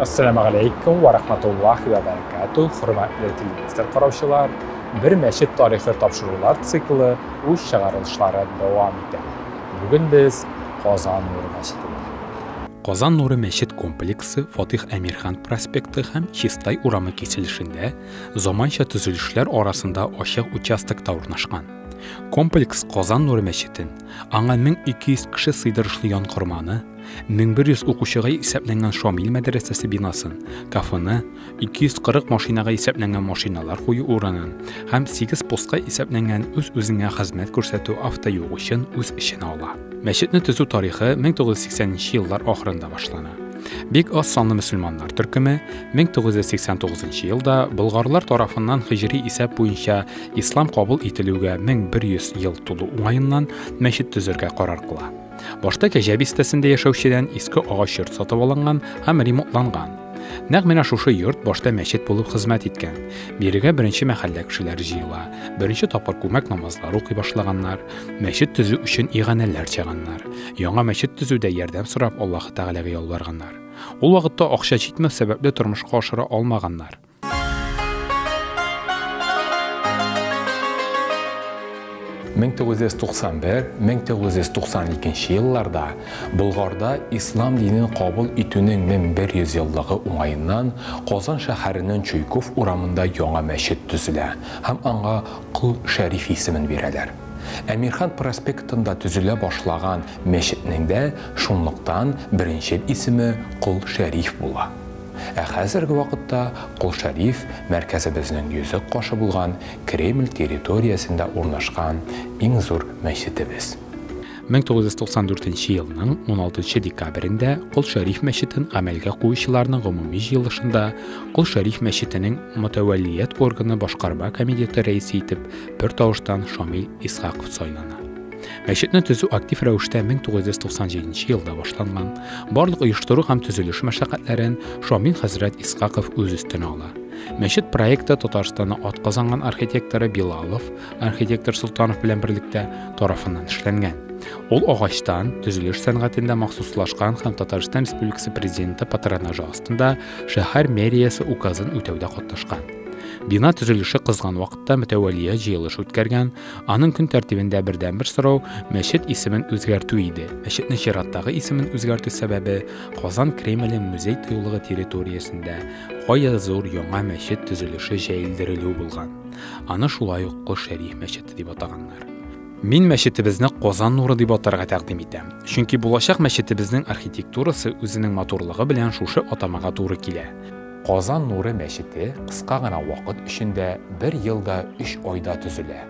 Assalamu alaykum wa rahmatullahi wa barakatuh. Hurmatli televizor qarovchilar, bir masjid tarixi topshiriqlar sikli o'z chiqarishlari davom etadi. Bugun biz Qozon Nuri masjidida. Qozon Nuri masjid kompleksi Fatih Amirxon prospekti ham Shistay urami kesilishida zamoncha tuzilishlar orasida ochiq uchastkada o'rnashgan. Kompleks Qozon Nuri masjidin аңа 1200 kishi siydirishligan qurmani, 1100 o'quvchiga hisoblangan Shomil madrasasi binosin, kafeni, 240 mashinaga hisoblangan mashinalar qo'yi o'rnin, ham 8 postga hisoblangan o'z-o'ziga xizmat ko'rsatuv avtoyo'l uchun o'z ishini oladi. Masjidni tuzuv tarixi 1980-yillar oxirida boshlanadi. Bek oz sonli musulmonlar turkumi 1989-yilda Bulg'orlar tomonidan hijriy hisob bo'yicha islom qabul etiluvga 1100 yil to'liq o'yindan masjid tuzurga qaror qiladi. Boshda Kajab istasida yashovchidan eski og'och yurt sotib olingan ham remontlangan. Naq mana shu yurt boshda masjid bo'lib xizmat etgan. Beriga birinchi mahalla kishilar jiyla, birinchi topar ko'mak namozlari o'qiy boshlaganlar, masjid tuzuv uchun ig'analar chaqanlar. Yangi masjid tuzuvda yordam so'rab Alloh taolaga yolvorganlar. Ul vaqtda oqsha yetmas sababli turmushga oshira olmaganlar. yillarda Bulg'orda islom dinini qabul etuvning 1100 yilligi o'ng'ayindan Qozon shaharining Chuykov uramida yangi masjid tuziladi. Ham anga Qul Sharif ismini beradilar. Amirxon prospektida tuzila boshlagan masjidning de shunliqdan birinchi ismi Qul Sharif bo'ladi. Hozirgi vaqtda Qul Sharif markazimizning yuzi qoshi bo'lgan Kreml territoriyasida o'rnashgan eng zo'r masjidimiz. 1994-yilning 16-dekabrida Qul Sharif masjidini amalga qo'yishlarning umumiy yig'ilishida Qul Sharif masjidining mutavalliyat organi boshqarma komiteti raisi etib bir tovushdan Shomil Isqaqov saylandi. Masjidni tuzuv aktiv ravishda 1997-yilda boshlangan. Barliq uyushtiruv ham tuzilish mashaqqatlarini Shomil Hazrat Isqaqov o'z ustiga oldi. Masjid proyekti Tataristonning otqazangan arxitektori Bilalov, arxitektor Sultonov bilan birlikda tomonidan ishlangan. Ol og'ochdan tuzilish san'atida maxsuslashgan ham Tatariston Respublikasi prezidenti patronaji ostida shahar meriyasi ukazini o'tavda qatnashgan. Bino tuzilishi qizg'an vaqtda mutavalliya yig'ilish o'tkazgan. Aning kun tartibida birdan bir so'rov masjid ismini o'zgartirish edi. Masjidning Shiratdagi ismini o'zgartirish sababi Qozon Kreml muzey to'ylig'i territoriyasida g'oya zo'r yangi masjid tuzilishi jayildirilib bo'lgan. Ana shulay Qul Sharif masjidi deb ataganlar. Men masjidimizni Qozon Nuri deb atarga taqdim etaman. Chunki bo'lajak masjidimizning arxitekturasi o'zining motorligi bilan shusha atamaga to'g'ri keladi. Qozon Nuri masjidi qisqagina vaqt ichida 1 yilda 3 oyda tuziladi.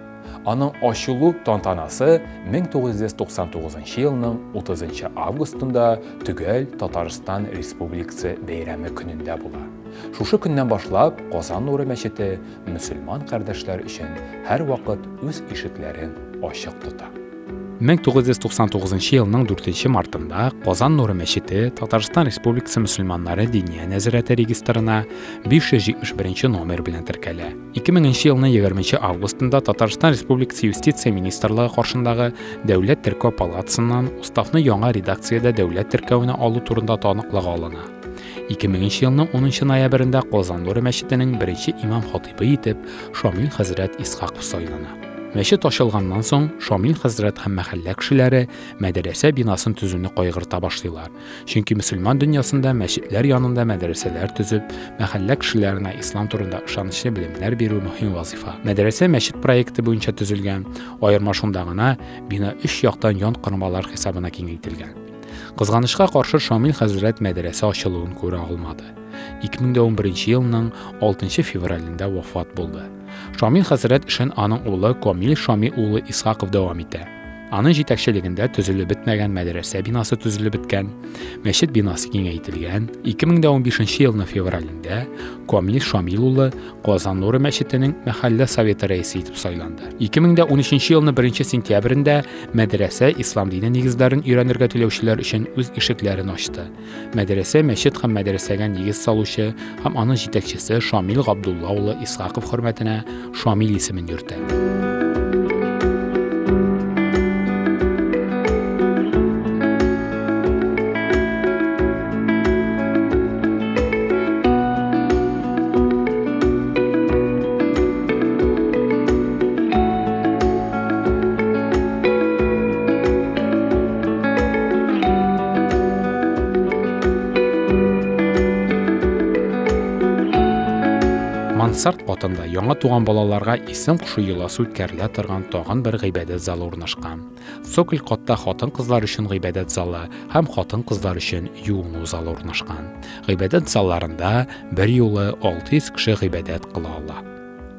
Aning ochilу tantanasi 1999-yilning 30-avgustida tugal Tatariston Respublikasi bayrami kunida bo'ladi. Shusha kundan boshlab Qozon Nuri masjidi musulmon qardoshlar uchun har vaqt o'z eshiklarini ochiq tutadi. 1999-yilning 4-martida Qozon Nuri masjidi Tatariston Respublikasi musulmonlari diniy nazorati registrina 571-nomer bilan tirkala. 2000-yilning 20-avgustida Tatariston Respublikasi Yustitsiya ministrligi qarshidagi Davlat tirkov palatasidan ustavni yangi redaksiyada davlat tirkovini olib turida taniqlik olindi. 2000-yilning 10-noyabrida Qozon Nuri masjidining birinchi imom xatibi etib Shomil Hazrat Isqaqov saylandi. Masjid ochilgandan so'ng Shomil Hazrat ham mahalla kishilari madrasa binosini tuzishni qo'yg'irta boshlaylar. Chunki musulmon dunyosida masjidlar yonida madrasalar tuzib, mahalla kishilarına islom turida ishonchli bilimlar beruv muhim vazifa. Madrasa masjid proyekti bo'yicha tuzilgan, ayirma shundagina bino 3 yoqdan yon qirmalar hisobına kengaytirilgan. Qizg'anishga qarshi Shomil Hazrat madrasa ochiluvini ko'ra olmadi. 2011-yilning 6-fevralida vafot bo'ldi. Shomil Hazrat ishini aning o'g'li Komil Shomil o'g'li Isqaqov davom etdi. Aning yetakchiligida tuzilib bitmagan madrasa binosi tuzilib bitgan, masjid binosi kengaytirilgan. 2015-yilning fevralida Komil Shomil o'g'li Qozon Nuri masjidining mahalla soveti raisi etib saylandi. 2013-yilning 1-sentyabrida madrasa islom dini negizlarini o'rganirga tiluvchilar uchun o'z eshiklarini ochdi. Madrasa masjid ham madrasaga negiz soluvchi ham aning yetakchisi Shomil Abdulla o'g'li Isqaqov hurmatine Shomil ismini yuritdi. Мансард катында яңа туган балаларга исем кушу йоласы үткәрелә торган тагын бер гыйбадәт залы урнашкан. Цоколь катта хатын-кызлар өчен гыйбадәт залы һәм хатын-кызлар өчен юыну залы урнашкан. Гыйбадәт залларында бер юлы 600 кеше гыйбадәт кыла ала.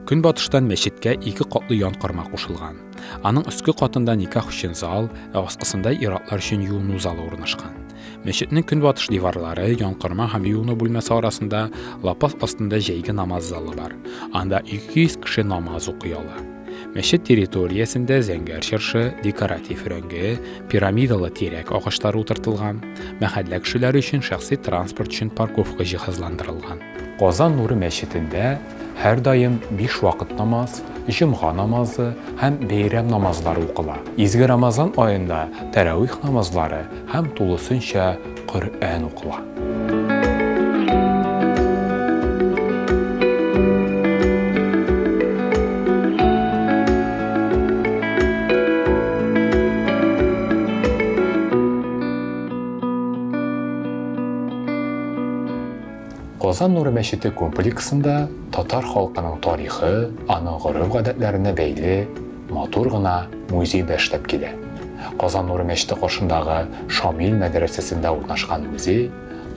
Көнбатыштан мәчеткә 2 катлы янкырма кушылган. Аның өске катында никах өчен зал, аскысында ир-атлар өчен юыну залы урнашкан. Мәчетнең көнбатыш диварлары, янкырма һәм юыну бүлмәсе арасында лапас астында җәйге намаз залы бар. Анда 200 кеше намаз укый ала. Мәчет территориясендә зәңгәр чыршы, декоратив рәңге, пирамидалы тирәк агачлары утыртылган. Мәхәллә кешеләре өчен шәхси транспорт өчен парковка җиһазландырылган. Казан Нуры мәчетендә һәр даим 5 вакыт намаз, җомга намазы һәм бәйрәм намазлары укыла. Изге Рамазан аенда тәравих намазлары һәм тулысынча Коръән укыла. Казан Нуры мәчете комплексында татар халкының тарихы, аның гореф-гадәтләренә бәйле матур гына музей дә эшләп килә. Казан Нуры мәчете каршындагы Шамил мәдрәсәсендә урнашкан музей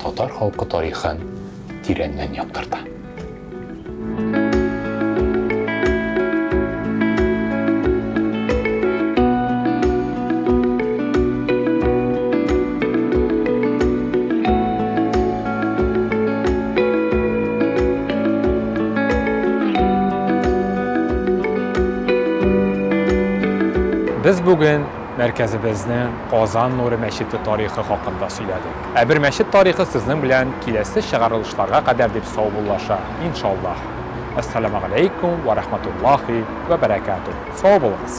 татар халкы тарихын тирәннән яктырта. Biz bugün mərkəzimizin Qazan Nuri Məşidi tarixi haqqında söylədik. Bir məşid tarixi sizin bilən kiləsi çağırılışlarga qədər deb sağollaşa inşallah. Assalamu aleykum və rəhmətullahi və bərəkatuhu. Sağ olunuz.